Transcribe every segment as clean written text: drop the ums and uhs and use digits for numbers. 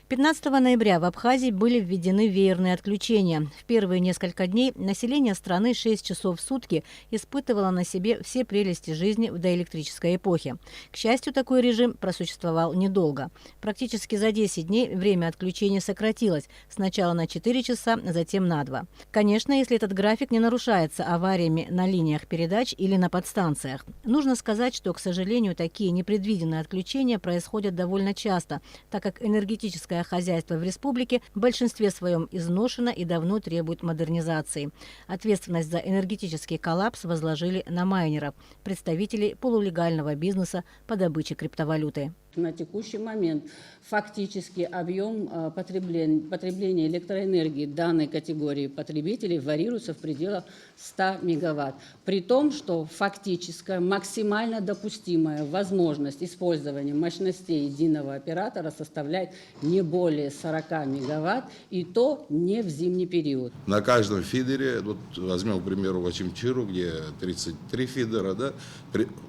15 ноября в Абхазии были введены веерные отключения. В первые несколько дней население страны 6 часов в сутки испытывало на себе все прелести жизни в доэлектрической эпохе. К счастью, такой режим просуществовал недолго. Практически за 10 дней время отключения сократилось. Сначала на 4 часа, затем на 2. Конечно, если этот график не нарушается авариями на линиях передач или на подстанциях. Нужно сказать, что, к сожалению, такие непредвиденные отключения происходят довольно часто, так как энергетическое хозяйство в республике в большинстве своем изношено и давно требует модернизации. Ответственность за энергетический коллапс возложили на майнеров, представителей полулегального бизнеса по добыче криптовалюты. На текущий момент фактически объем потребления электроэнергии данной категории потребителей варьируется в пределах 100 мегаватт. При том, что фактическая максимально допустимая возможность использования мощностей единого оператора составляет не более 40 мегаватт, и то не в зимний период. На каждом фидере, вот возьмем, к примеру, Вачимчиру, где 33 фидера, да,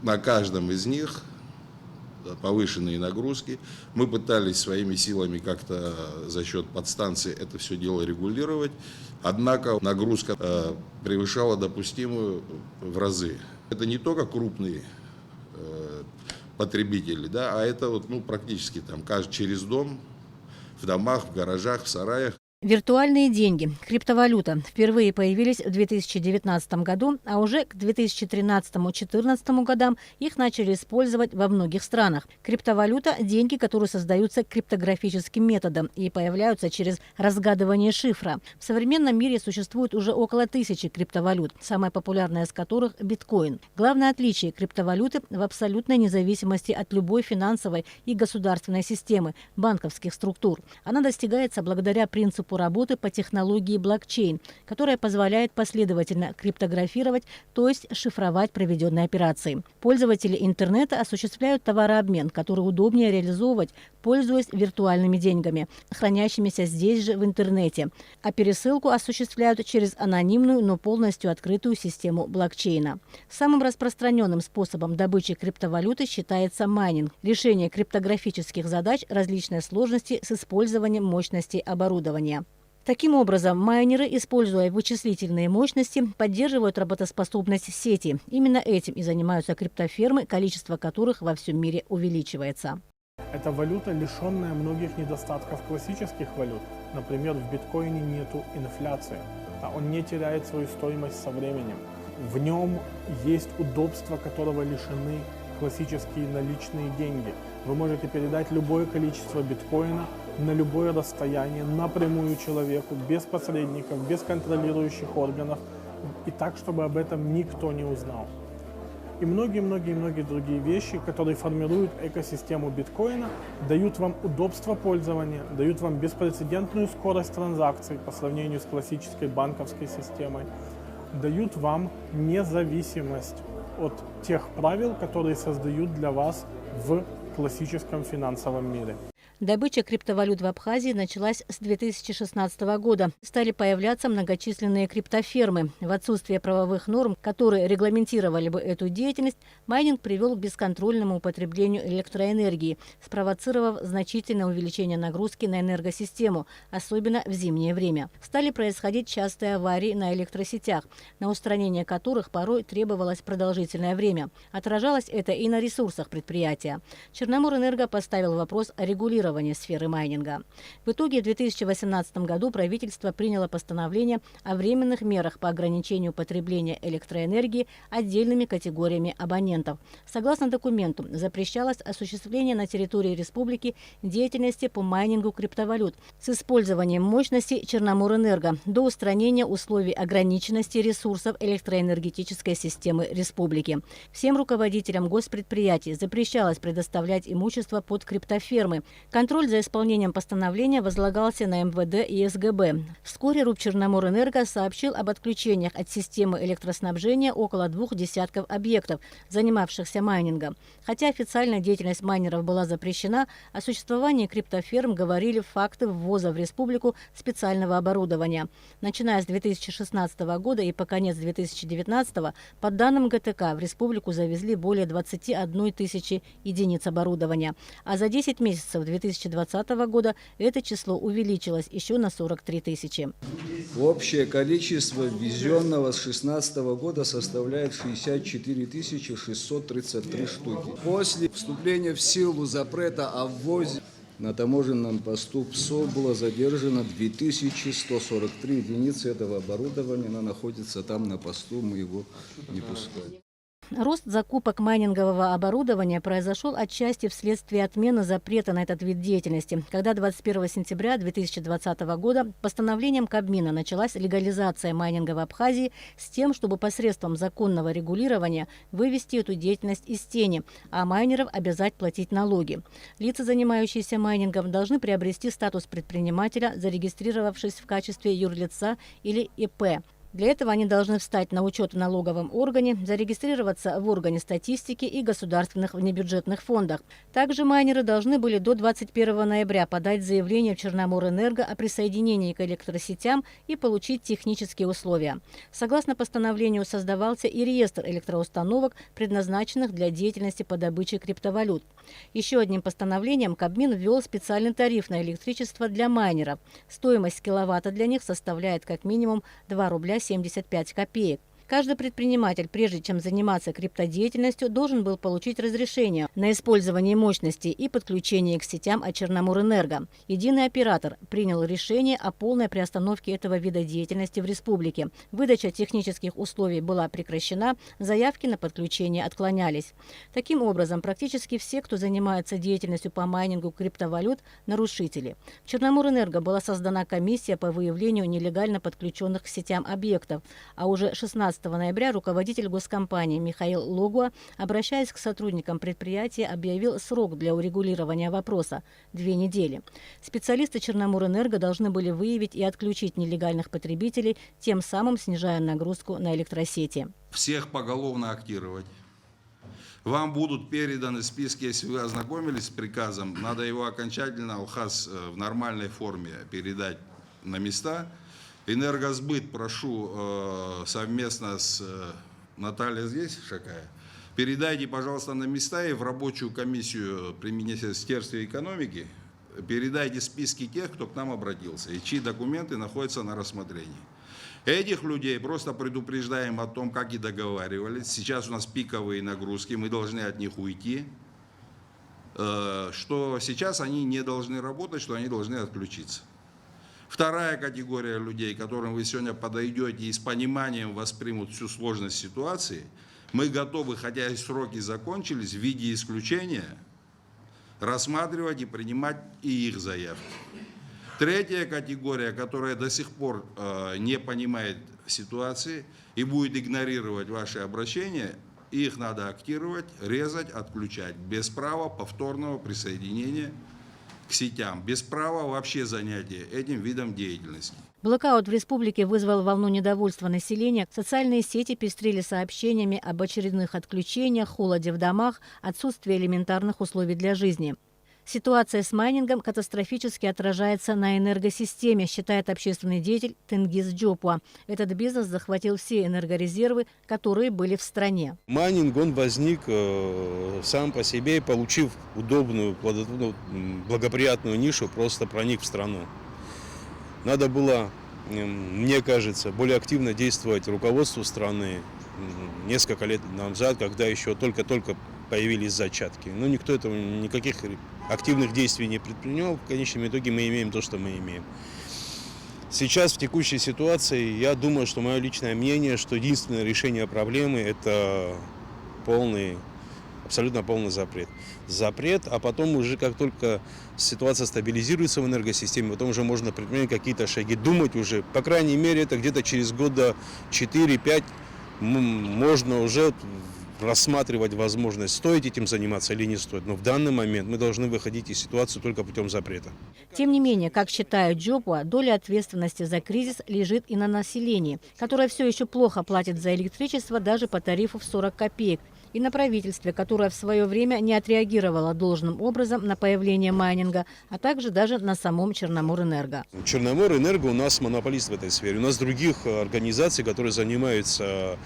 на каждом из них повышенные нагрузки. Мы пытались своими силами как-то за счет подстанции это все дело регулировать, однако нагрузка превышала допустимую в разы. Это не только крупные потребители, да, а это вот, практически там через дом, в домах, в гаражах, в сараях. Виртуальные деньги, криптовалюта, впервые появились в 2019 году, а уже к 2013-2014 годам их начали использовать во многих странах. Криптовалюта – деньги, которые создаются криптографическим методом и появляются через разгадывание шифра. В современном мире существует уже около 1000 криптовалют, самая популярная из которых – биткоин. Главное отличие криптовалюты в абсолютной независимости от любой финансовой и государственной системы, банковских структур. Она достигается благодаря принципу работы по технологии блокчейн, которая позволяет последовательно криптографировать, то есть шифровать проведенные операции. Пользователи интернета осуществляют товарообмен, который удобнее реализовывать, пользуясь виртуальными деньгами, хранящимися здесь же в интернете, а пересылку осуществляют через анонимную, но полностью открытую систему блокчейна. Самым распространенным способом добычи криптовалюты считается майнинг – решение криптографических задач различной сложности с использованием мощностей оборудования. Таким образом, майнеры, используя вычислительные мощности, поддерживают работоспособность сети. Именно этим и занимаются криптофермы, количество которых во всем мире увеличивается. Это валюта, лишенная многих недостатков классических валют. Например, в биткоине нету инфляции. Он не теряет свою стоимость со временем. В нем есть удобства, которого лишены классические наличные деньги. Вы можете передать любое количество биткоина на любое расстояние, напрямую человеку, без посредников, без контролирующих органов, и так, чтобы об этом никто не узнал. И многие-многие другие вещи, которые формируют экосистему биткоина, дают вам удобство пользования, дают вам беспрецедентную скорость транзакций по сравнению с классической банковской системой, дают вам независимость от тех правил, которые создают для вас в классическом финансовом мире. Добыча криптовалют в Абхазии началась с 2016 года. Стали появляться многочисленные криптофермы. В отсутствие правовых норм, которые регламентировали бы эту деятельность, майнинг привел к бесконтрольному употреблению электроэнергии, спровоцировав значительное увеличение нагрузки на энергосистему, особенно в зимнее время. Стали происходить частые аварии на электросетях, на устранение которых порой требовалось продолжительное время. Отражалось это и на ресурсах предприятия. Черноморэнерго поставил вопрос о регулировании сферы майнинга. В итоге в 2018 году правительство приняло постановление о временных мерах по ограничению потребления электроэнергии отдельными категориями абонентов. Согласно документу, запрещалось осуществление на территории республики деятельности по майнингу криптовалют с использованием мощности Черноморэнерго до устранения условий ограниченности ресурсов электроэнергетической системы республики. Всем руководителям госпредприятий запрещалось предоставлять имущество под криптофермы. Контроль за исполнением постановления возлагался на МВД и СГБ. Вскоре РУП Черноморэнерго сообщил об отключениях от системы электроснабжения около 2 десятков объектов, занимавшихся майнингом. Хотя официальная деятельность майнеров была запрещена, о существовании криптоферм говорили факты ввоза в республику специального оборудования. Начиная с 2016 года и по конец 2019, по данным ГТК, в республику завезли более 21 тысячи единиц оборудования. А за 10 месяцев 2019 2020 года это число увеличилось еще на 43 тысячи. Общее количество ввезенного с 2016 года составляет 64 633 штуки. После вступления в силу запрета о ввозе на таможенном посту ПСО было задержано 2143 единицы этого оборудования. Оно находится там на посту, мы его не пускаем. Рост закупок майнингового оборудования произошел отчасти вследствие отмены запрета на этот вид деятельности, когда 21 сентября 2020 года постановлением Кабмина началась легализация майнинга в Абхазии с тем, чтобы посредством законного регулирования вывести эту деятельность из тени, а майнеров обязать платить налоги. Лица, занимающиеся майнингом, должны приобрести статус предпринимателя, зарегистрировавшись в качестве юрлица или ИП. Для этого они должны встать на учет в налоговом органе, зарегистрироваться в органе статистики и государственных внебюджетных фондах. Также майнеры должны были до 21 ноября подать заявление в Черноморэнерго о присоединении к электросетям и получить технические условия. Согласно постановлению создавался и реестр электроустановок, предназначенных для деятельности по добыче криптовалют. Еще одним постановлением Кабмин ввел специальный тариф на электричество для майнеров. Стоимость киловатта для них составляет как минимум 2 рубля 75 копеек. Каждый предприниматель, прежде чем заниматься криптодеятельностью, должен был получить разрешение на использование мощности и подключение к сетям от Черноморэнерго. Единый оператор принял решение о полной приостановке этого вида деятельности в республике. Выдача технических условий была прекращена, заявки на подключение отклонялись. Таким образом, практически все, кто занимается деятельностью по майнингу криптовалют, нарушители. В Черноморэнерго была создана комиссия по выявлению нелегально подключенных к сетям объектов, а уже 16 ноября руководитель госкомпании Михаил Логуа, обращаясь к сотрудникам предприятия, объявил срок для урегулирования вопроса – 2 недели. Специалисты Черноморэнерго должны были выявить и отключить нелегальных потребителей, тем самым снижая нагрузку на электросети. Всех поголовно актировать. Вам будут переданы списки, если вы ознакомились с приказом, надо его окончательно, УХАС в нормальной форме передать на места. Энергосбыт прошу совместно с Натальей здесь, Шакая, передайте, пожалуйста, на места и в рабочую комиссию при Министерстве экономики передайте списки тех, кто к нам обратился и чьи документы находятся на рассмотрении. Этих людей просто предупреждаем о том, как и договаривались. Сейчас у нас пиковые нагрузки, мы должны от них уйти. Что сейчас они не должны работать, что они должны отключиться. Вторая категория людей, к которым вы сегодня подойдете и с пониманием воспримут всю сложность ситуации, мы готовы, хотя и сроки закончились, в виде исключения рассматривать и принимать и их заявки. Третья категория, которая до сих пор не понимает ситуации и будет игнорировать ваши обращения, их надо актировать, резать, отключать, без права повторного присоединения к сетям, без права вообще занятия этим видом деятельности. Блэкаут в республике вызвал волну недовольства населения. Социальные сети пестрили сообщениями об очередных отключениях, холоде в домах, отсутствии элементарных условий для жизни. Ситуация с майнингом катастрофически отражается на энергосистеме, считает общественный деятель Тенгиз Джопуа. Этот бизнес захватил все энергорезервы, которые были в стране. Майнинг, он возник сам по себе, получив удобную, благоприятную нишу, просто проник в страну. Надо было, мне кажется, более активно действовать руководству страны несколько лет назад, когда еще только-только появились зачатки. Но никто этого, никаких активных действий не предпринял. В конечном итоге мы имеем то, что мы имеем. Сейчас, в текущей ситуации, я думаю, что мое личное мнение, что единственное решение проблемы – это абсолютно полный запрет. Запрет, а потом уже, как только ситуация стабилизируется в энергосистеме, потом уже можно предпринять какие-то шаги. Думать уже, по крайней мере, это где-то через года 4-5 можно уже рассматривать возможность, стоит этим заниматься или не стоит. Но в данный момент мы должны выходить из ситуации только путем запрета. Тем не менее, как считают Джопуа, доля ответственности за кризис лежит и на населении, которое все еще плохо платит за электричество даже по тарифу в 40 копеек. и на правительстве, которое в свое время не отреагировало должным образом на появление майнинга, а также даже на самом Черноморэнерго. Черноморэнерго у нас монополист в этой сфере. У нас других организаций, которые занимаются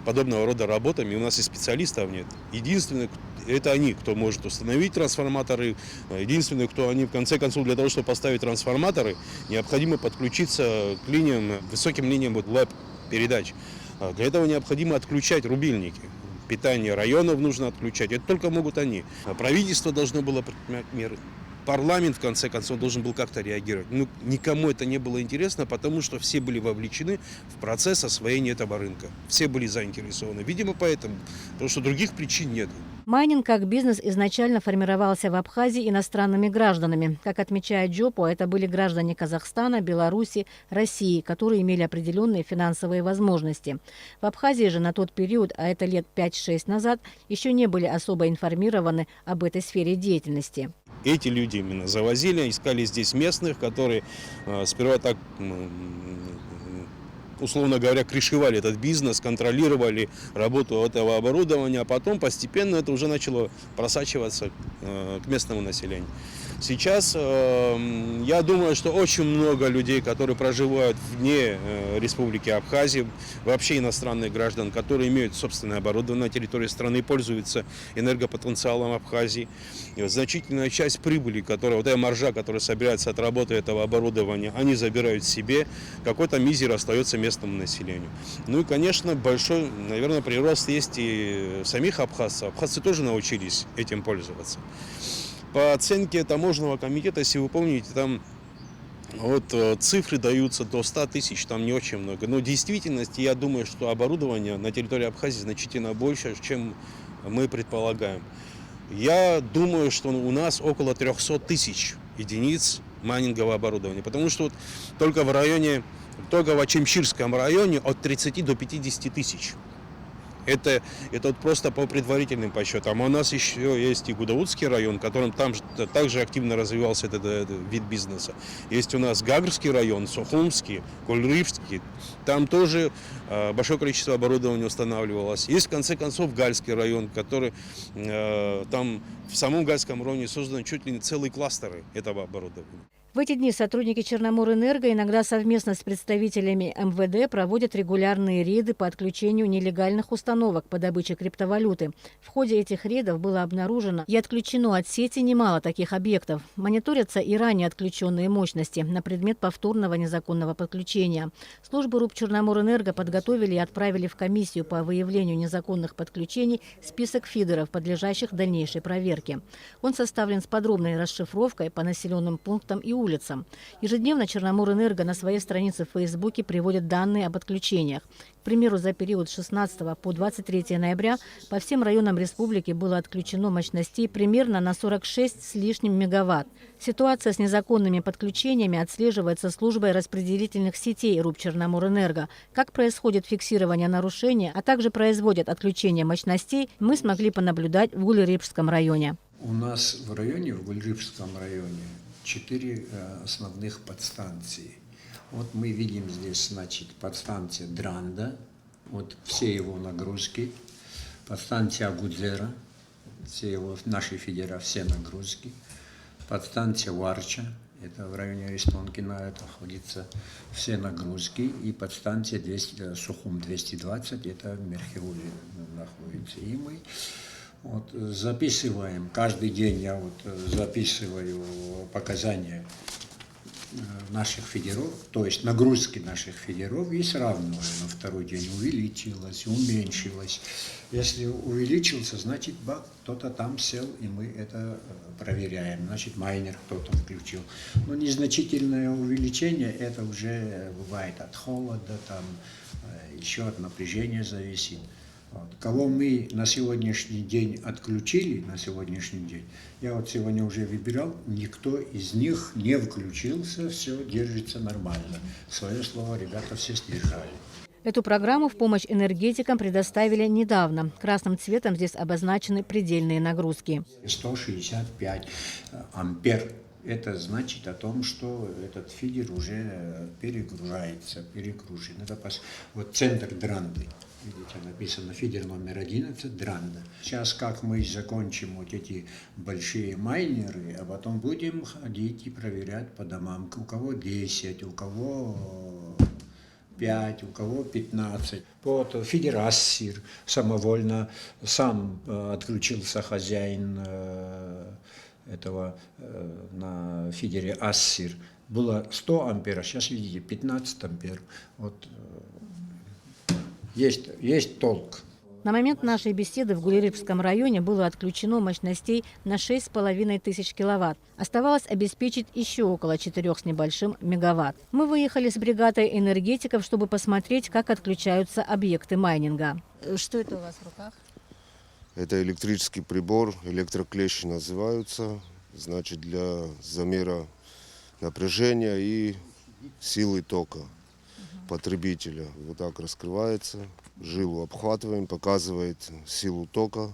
подобного рода работами, у нас и специалистов нет. Единственное, это они, кто может установить трансформаторы. Единственное, кто они, в конце концов, для того, чтобы поставить трансформаторы, необходимо подключиться к линиям, высоким линиям ЛЭП передач. Для этого необходимо отключать рубильники. Питание районов нужно отключать. Это только могут они. Правительство должно было предпринять меры. Парламент, в конце концов, должен был как-то реагировать. Ну, никому это не было интересно, потому что все были вовлечены в процесс освоения этого рынка. Все были заинтересованы. Видимо, поэтому. Потому что других причин нет. Майнинг как бизнес изначально формировался в Абхазии иностранными гражданами. Как отмечает Джопо, это были граждане Казахстана, Беларуси, России, которые имели определенные финансовые возможности. В Абхазии же на тот период, а это лет 5-6 назад, еще не были особо информированы об этой сфере деятельности. Эти люди именно завозили, искали здесь местных, которые сперва так, условно говоря, крышевали этот бизнес, контролировали работу этого оборудования, а потом постепенно это уже начало просачиваться к местному населению. Сейчас я думаю, что очень много людей, которые проживают вне Республики Абхазия, вообще иностранных граждан, которые имеют собственное оборудование на территории страны, пользуются энергопотенциалом Абхазии. И значительная часть прибыли, которая, вот эта маржа, которая собирается от работы этого оборудования, они забирают себе, какой-то мизер остается местному населению. Ну и, конечно, большой, наверное, прирост есть и самих абхазцев. Абхазцы тоже научились этим пользоваться. По оценке таможенного комитета, если вы помните, там вот цифры даются до 100 тысяч, там не очень много. Но в действительности, я думаю, что оборудование на территории Абхазии значительно больше, чем мы предполагаем. Я думаю, что у нас около 300 тысяч единиц майнингового оборудования. Потому что вот только в Ачимчирском районе от 30 до 50 тысяч. Это вот просто по предварительным подсчетам. А у нас еще есть и Гудаутский район, в котором там также активно развивался этот вид бизнеса. Есть у нас Гагрский район, Сухумский, Кульрывский. Там тоже большое количество оборудования устанавливалось. Есть, в конце концов, Гальский район, который там в самом Гальском районе созданы чуть ли не целые кластеры этого оборудования. В эти дни сотрудники Черноморэнерго иногда совместно с представителями МВД проводят регулярные рейды по отключению нелегальных установок по добыче криптовалюты. В ходе этих рейдов было обнаружено и отключено от сети немало таких объектов. Мониторятся и ранее отключенные мощности на предмет повторного незаконного подключения. Службы РУП Черноморэнерго подготовили и отправили в комиссию по выявлению незаконных подключений список фидеров, подлежащих дальнейшей проверке. Он составлен с подробной расшифровкой по населенным пунктам и улицам. Ежедневно Черноморэнерго на своей странице в Фейсбуке приводит данные об отключениях. К примеру, за период с 16 по 23 ноября по всем районам республики было отключено мощностей примерно на 46 с лишним мегаватт. Ситуация с незаконными подключениями отслеживается службой распределительных сетей РУП Черноморэнерго. Как происходит фиксирование нарушения, а также производят отключение мощностей, мы смогли понаблюдать в Гульрипском районе. У нас в Гульрипском районе 4 основных подстанции. Вот мы видим здесь, значит, подстанция Дранда, вот все его нагрузки, подстанция Агудзера, все его, нашей федера, все нагрузки, подстанция Варча, это в районе Аристонкина, это находится все нагрузки, и подстанция Сухум 220, это в Мерхиуле находится. И мы вот записываем, каждый день я вот записываю показания наших федеров, то есть нагрузки наших федеров, и сравниваю на второй день, увеличилось, уменьшилось. Если увеличился, значит, кто-то там сел, и мы это проверяем, значит, майнер кто-то включил. Но незначительное увеличение, это уже бывает от холода, там еще от напряжения зависит. Вот. Кого мы на сегодняшний день отключили, я вот сегодня уже выбирал, никто из них не включился, все держится нормально. Свое слово ребята все сдержали. Эту программу в помощь энергетикам предоставили недавно. Красным цветом здесь обозначены предельные нагрузки. 165 ампер. Это значит о том, что этот фидер уже перегружен. Это вот центр Дранды. видите, написано фидер номер 11, Дранда. Сейчас как мы закончим вот эти большие майнеры, а потом будем ходить и проверять по домам, у кого 10, у кого 5, у кого 15. Вот фидер Ассир самовольно, сам отключился хозяин этого на фидере Ассир. Было 100 ампер, а сейчас, видите, 15 ампер. Вот есть толк. На момент нашей беседы в Гулерихском районе было отключено мощностей на 6500 киловатт. Оставалось обеспечить еще около 4 с небольшим мегаватт. Мы выехали с бригадой энергетиков, чтобы посмотреть, как отключаются объекты майнинга. Что это у вас в руках? Это электрический прибор, электроклещи называются, значит, для замера напряжения и силы тока потребителя. Вот так раскрывается, жилу обхватываем, показывает силу тока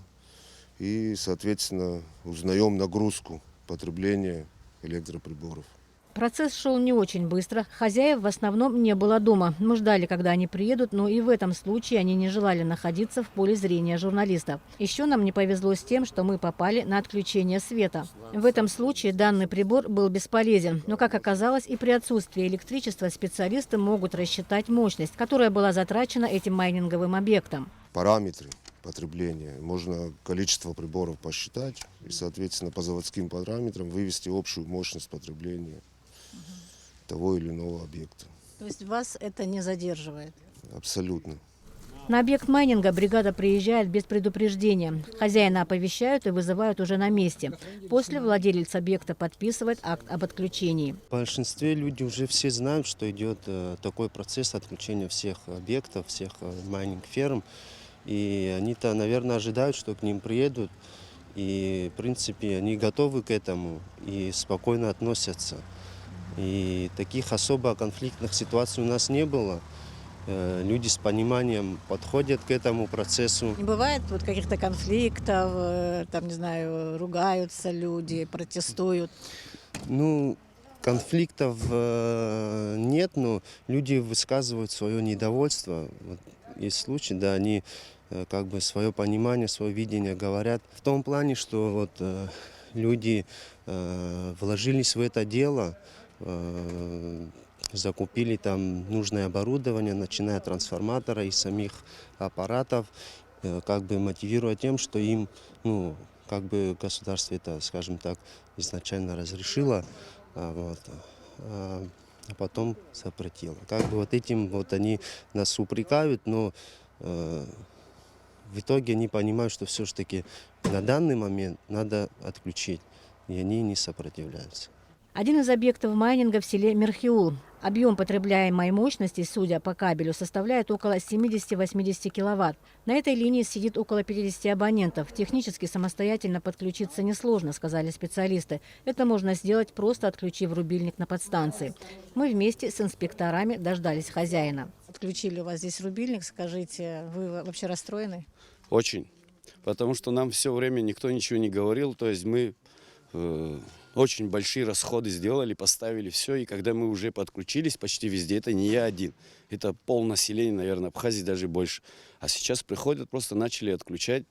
и, соответственно, узнаем нагрузку потребления электроприборов. Процесс шел не очень быстро. Хозяев в основном не было дома. Мы ждали, когда они приедут, но и в этом случае они не желали находиться в поле зрения журналистов. Еще нам не повезло с тем, что мы попали на отключение света. В этом случае данный прибор был бесполезен. Но, как оказалось, и при отсутствии электричества специалисты могут рассчитать мощность, которая была затрачена этим майнинговым объектом. Параметры потребления. Можно количество приборов посчитать и, соответственно, по заводским параметрам вывести общую мощность потребления того или иного объекта. То есть вас это не задерживает? Абсолютно. На объект майнинга бригада приезжает без предупреждения. Хозяина оповещают и вызывают уже на месте. После владелец объекта подписывает акт об отключении. В большинстве люди уже все знают, что идет такой процесс отключения всех объектов, всех майнинг-ферм. И они-то, наверное, ожидают, что к ним приедут. И, в принципе, они готовы к этому и спокойно относятся. И таких особо конфликтных ситуаций у нас не было. Люди с пониманием подходят к этому процессу. Не бывает вот каких-то конфликтов, там, не знаю, ругаются люди, протестуют? Ну, конфликтов нет, но люди высказывают свое недовольство. Вот есть случаи, да, они как бы свое понимание, свое видение говорят. В том плане, что вот люди вложились в это дело, закупили там нужное оборудование, начиная от трансформатора и самих аппаратов, как бы мотивируя тем, что им, ну, как бы государство это, скажем так, изначально разрешило, а потом запретило. Как бы вот этим вот они нас упрекают, но в итоге они понимают, что все-таки на данный момент надо отключить, и они не сопротивляются. Один из объектов майнинга в селе Мерхиул. Объем потребляемой мощности, судя по кабелю, составляет около 70-80 киловатт. На этой линии сидит около 50 абонентов. Технически самостоятельно подключиться несложно, сказали специалисты. Это можно сделать, просто отключив рубильник на подстанции. Мы вместе с инспекторами дождались хозяина. Отключили у вас здесь рубильник. Скажите, вы вообще расстроены? Очень. Потому что нам все время никто ничего не говорил. То есть мы очень большие расходы сделали, поставили все. И когда мы уже подключились почти везде, это не я один. Это полнаселение, наверное, Абхазии даже больше. А сейчас приходят, просто начали отключать.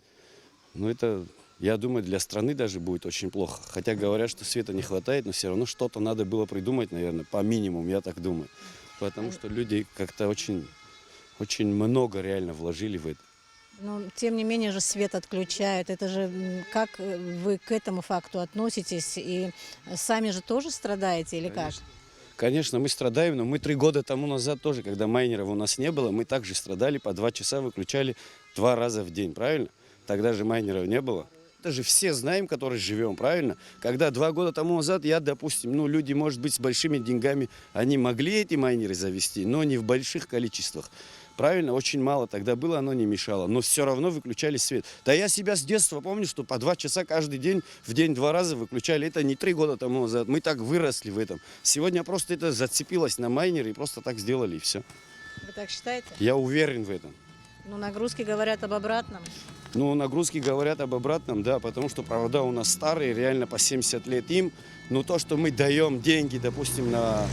Но это, я думаю, для страны даже будет очень плохо. Хотя говорят, что света не хватает, но все равно что-то надо было придумать, наверное, по минимуму, я так думаю. Потому что люди как-то очень много реально вложили в это. Но, тем не менее же свет отключают. Это же как вы к этому факту относитесь? И сами же тоже страдаете или как? Конечно, мы страдаем, но мы 3 года тому назад тоже, когда майнеров у нас не было, мы также страдали, по 2 часа выключали 2 раза в день, правильно? Тогда же майнеров не было. Это же все знаем, которые живем, правильно? Когда 2 года тому назад я, допустим, люди, может быть, с большими деньгами, они могли эти майнеры завести, но не в больших количествах. Правильно, очень мало тогда было, оно не мешало, но все равно выключали свет. Да я себя с детства помню, что по 2 часа каждый день, в день 2 раза выключали. Это не 3 года тому назад, мы так выросли в этом. Сегодня просто это зацепилось на майнеры и просто так сделали, и все. Вы так считаете? Я уверен в этом. Ну, нагрузки говорят об обратном. Ну, нагрузки говорят об обратном, да, потому что провода у нас старые, реально по 70 лет им. Но то, что мы даем деньги, допустим, на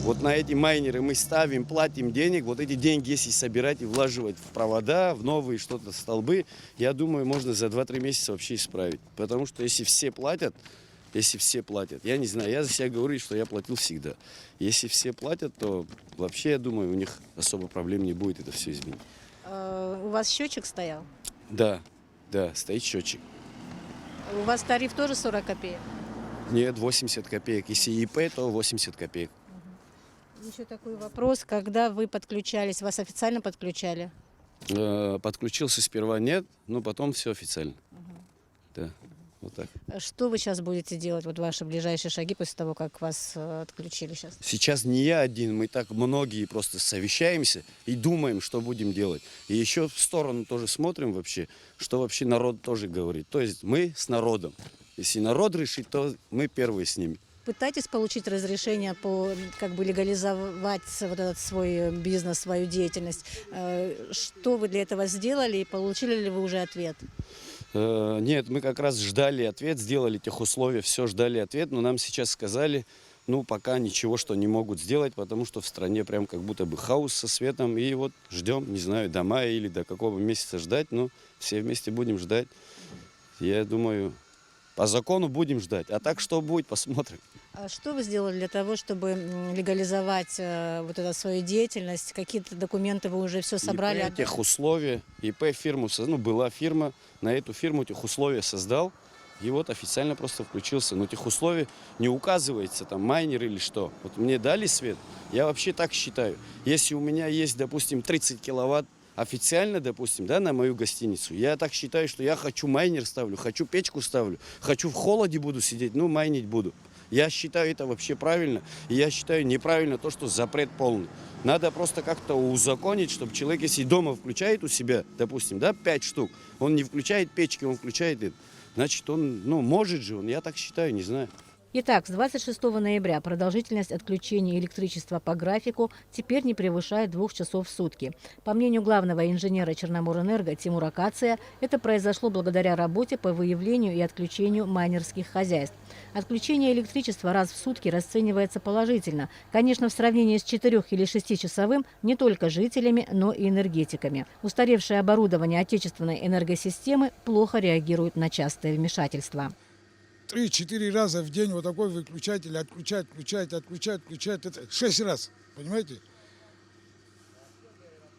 Вот на эти майнеры мы ставим, платим денег. Вот эти деньги, если собирать и влаживать в провода, в новые что-то столбы, я думаю, можно за 2-3 месяца вообще исправить. Потому что если все платят, я не знаю, я за себя говорю, что я платил всегда. Если все платят, то вообще, я думаю, у них особо проблем не будет это все изменить. У вас счетчик стоял? Да, стоит счетчик. У вас тариф тоже 40 копеек? Нет, 80 копеек. Если ИП, то 80 копеек. Еще такой вопрос. Когда вы подключались, вас официально подключали? Подключился сперва нет, но потом все официально. Да, вот так. Что вы сейчас будете делать, вот ваши ближайшие шаги после того, как вас отключили сейчас? Сейчас не я один, мы так многие просто совещаемся и думаем, что будем делать. И еще в сторону тоже смотрим вообще, что вообще народ тоже говорит. То есть мы с народом. Если народ решит, то мы первые с ними. Пытаетесь получить разрешение по, легализовать вот этот свой бизнес, свою деятельность? Что вы для этого сделали и получили ли вы уже ответ? Нет, мы как раз ждали ответ, сделали техусловия, все ждали ответ, но нам сейчас сказали, пока ничего, что не могут сделать, потому что в стране прям как будто бы хаос со светом, и вот ждем, не знаю, до мая или до какого месяца ждать, но все вместе будем ждать. Я думаю, по закону будем ждать, а так что будет, посмотрим. А что вы сделали для того, чтобы легализовать вот эту свою деятельность? Какие-то документы вы уже все собрали? ИП, техусловия, ИП фирму, была фирма, на эту фирму техусловия создал, и вот официально просто включился. Но техусловие не указывается, там майнер или что. Вот мне дали свет, я вообще так считаю. Если у меня есть, допустим, 30 киловатт, официально, допустим, на мою гостиницу, я так считаю, что я хочу майнер ставлю, хочу печку ставлю, хочу в холоде буду сидеть, майнить буду. Я считаю это вообще правильно, и я считаю неправильно то, что запрет полный. Надо просто как-то узаконить, чтобы человек, если дома включает у себя, допустим, 5 штук, он не включает печки, он включает это, значит, он, может же он, я так считаю, не знаю. Итак, с 26 ноября продолжительность отключения электричества по графику теперь не превышает 2 часов в сутки. По мнению главного инженера Черноморэнерго Тимура Кация, это произошло благодаря работе по выявлению и отключению майнерских хозяйств. Отключение электричества раз в сутки расценивается положительно. Конечно, в сравнении с 4- или 6-часовым не только жителями, но и энергетиками. Устаревшее оборудование отечественной энергосистемы плохо реагирует на частое вмешательство. 3-4 раза в день вот такой выключатель отключать, это 6 раз, понимаете?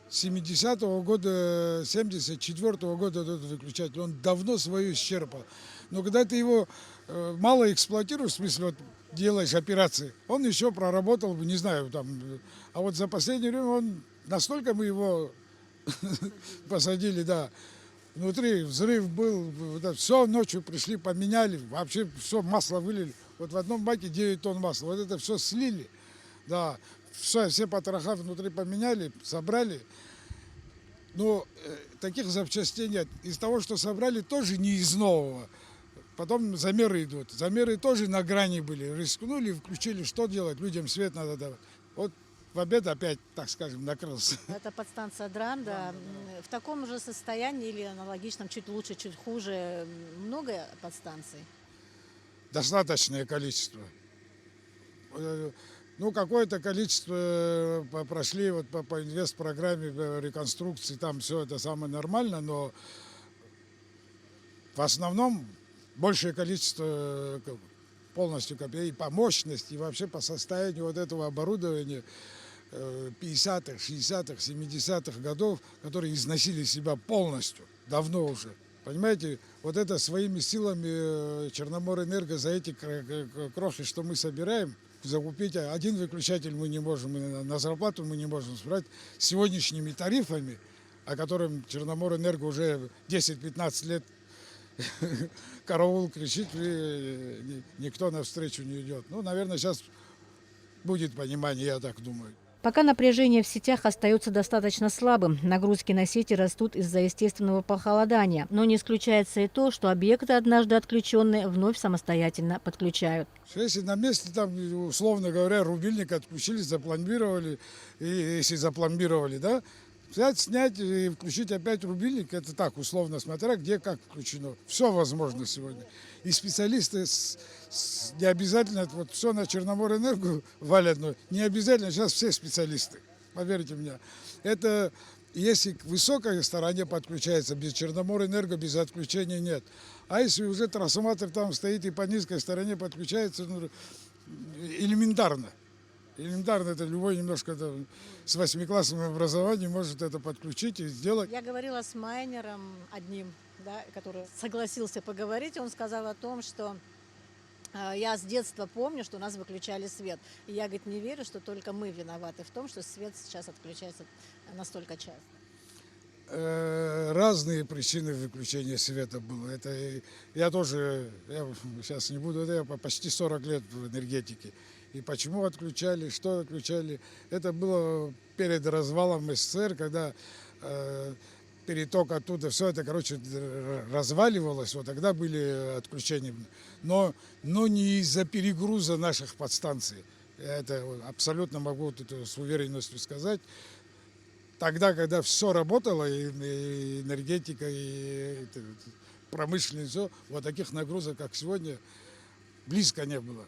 С 70-го года, 74-го года этот выключатель, он давно свою исчерпал. Но когда ты его мало эксплуатируешь, в смысле вот делаешь операции, он еще проработал бы, не знаю, а вот за последнее время настолько мы его посадили, Внутри взрыв был, все ночью пришли, поменяли, вообще все масло вылили. Вот в одном баке 9 тонн масла, вот это все слили, все потроха внутри поменяли, собрали. Но таких запчастей нет. Из того, что собрали, тоже не из нового. Потом замеры идут. Замеры тоже на грани были. Рискнули, включили, что делать, людям свет надо давать. Вот в обед опять, так скажем, накрылся. Это подстанция Дранда. В таком же состоянии или аналогичном, чуть лучше, чуть хуже, много подстанций? Достаточное количество. Какое-то количество прошли вот по инвестпрограмме реконструкции, там все это самое нормально, но в основном большее количество полностью и по мощности, и вообще по состоянию вот этого оборудования 50-х, 60-х, 70-х годов, которые износили себя полностью, давно уже. Понимаете, вот это своими силами Черноморэнерго за эти крохи, что мы собираем, закупить один выключатель мы не можем, на зарплату мы не можем собрать с сегодняшними тарифами, о котором Черноморэнерго уже 10-15 лет караул кричит, и никто навстречу не идет. Наверное, сейчас будет понимание, я так думаю. Пока напряжение в сетях остается достаточно слабым, нагрузки на сети растут из-за естественного похолодания. Но не исключается и то, что объекты, однажды отключенные, вновь самостоятельно подключают. Если на месте, условно говоря, рубильник отключили, запломбировали, и если запломбировали, Взять, снять и включить опять рубильник, это так, условно, смотря где как включено. Все возможно сегодня. И специалисты не обязательно, вот все на Черноморэнерго валят, но не обязательно сейчас все специалисты, поверьте мне. Это если к высокой стороне подключается, без Черноморэнерго, без отключения нет. А если уже трансформатор там стоит и по низкой стороне подключается, ну, элементарно. Элементарно это любой немножко с 8-классным образованием может это подключить и сделать. Я говорила с майнером одним, да, который согласился поговорить. Он сказал о том, что я с детства помню, что у нас выключали свет. И я, говорит, не верю, что только мы виноваты в том, что свет сейчас отключается настолько часто. Разные причины выключения света было. Это я сейчас не буду, я почти 40 лет в энергетике. И почему отключали, что отключали. Это было перед развалом СССР, когда переток оттуда, все это, короче, разваливалось, вот тогда были отключения. Но не из-за перегруза наших подстанций. Я это абсолютно могу с уверенностью сказать. Тогда, когда все работало, и энергетика, и промышленность, все, вот таких нагрузок, как сегодня, близко не было.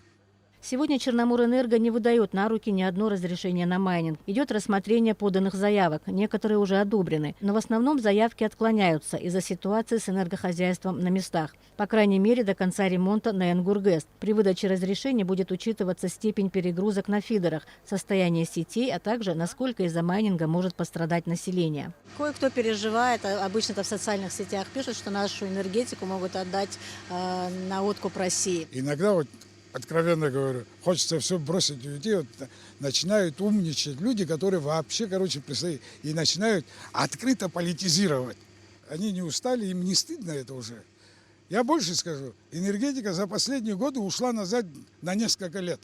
Сегодня Черноморэнерго не выдает на руки ни одно разрешение на майнинг. Идет рассмотрение поданных заявок, некоторые уже одобрены. Но в основном заявки отклоняются из-за ситуации с энергохозяйством на местах. По крайней мере, до конца ремонта на Энгургэс. При выдаче разрешений будет учитываться степень перегрузок на фидерах, состояние сетей, а также насколько из-за майнинга может пострадать население. Кое-кто переживает, обычно это в социальных сетях пишут, что нашу энергетику могут отдать на откуп России. Иногда вот, откровенно говорю, хочется все бросить и уйти. Вот, начинают умничать люди, которые вообще, и начинают открыто политизировать. Они не устали, им не стыдно это уже. Я больше скажу, энергетика за последние годы ушла назад на несколько лет.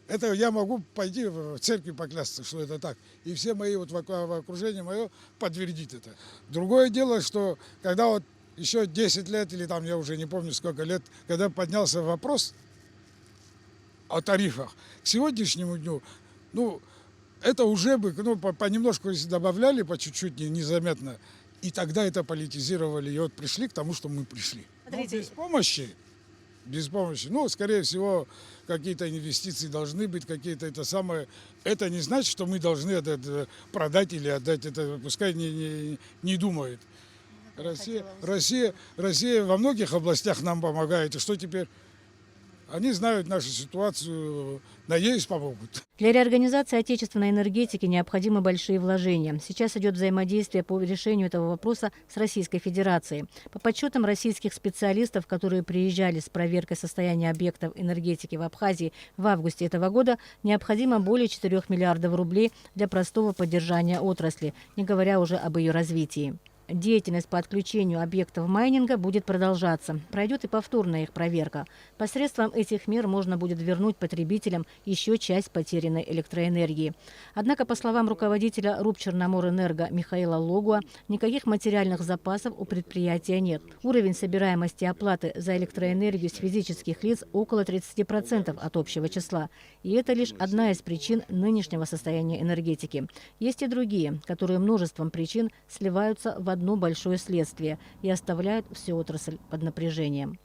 Это я могу пойти в церковь поклясться, что это так. И все мои в окружении мое подтвердит это. Другое дело, что когда вот еще 10 лет, или там я уже не помню сколько лет, когда поднялся вопрос о тарифах, к сегодняшнему дню, это уже бы, понемножку добавляли, по чуть-чуть, незаметно, и тогда это политизировали, и вот пришли к тому, что мы пришли. Без помощи, скорее всего, какие-то инвестиции должны быть, какие-то это не значит, что мы должны это продать или отдать, это пускай не думают. Россия во многих областях нам помогает, и что теперь? Они знают нашу ситуацию, надеюсь, помогут. Для реорганизации отечественной энергетики необходимы большие вложения. Сейчас идет взаимодействие по решению этого вопроса с Российской Федерацией. По подсчетам российских специалистов, которые приезжали с проверкой состояния объектов энергетики в Абхазии в августе этого года, необходимо более 4 миллиардов рублей для простого поддержания отрасли, не говоря уже об ее развитии. Деятельность по отключению объектов майнинга будет продолжаться. Пройдет и повторная их проверка. Посредством этих мер можно будет вернуть потребителям еще часть потерянной электроэнергии. Однако, по словам руководителя РУП Черноморэнерго Михаила Логуа, никаких материальных запасов у предприятия нет. Уровень собираемости оплаты за электроэнергию с физических лиц около 30% от общего числа. И это лишь одна из причин нынешнего состояния энергетики. Есть и другие, которые множеством причин сливаются в одно большое следствие и оставляют всю отрасль под напряжением.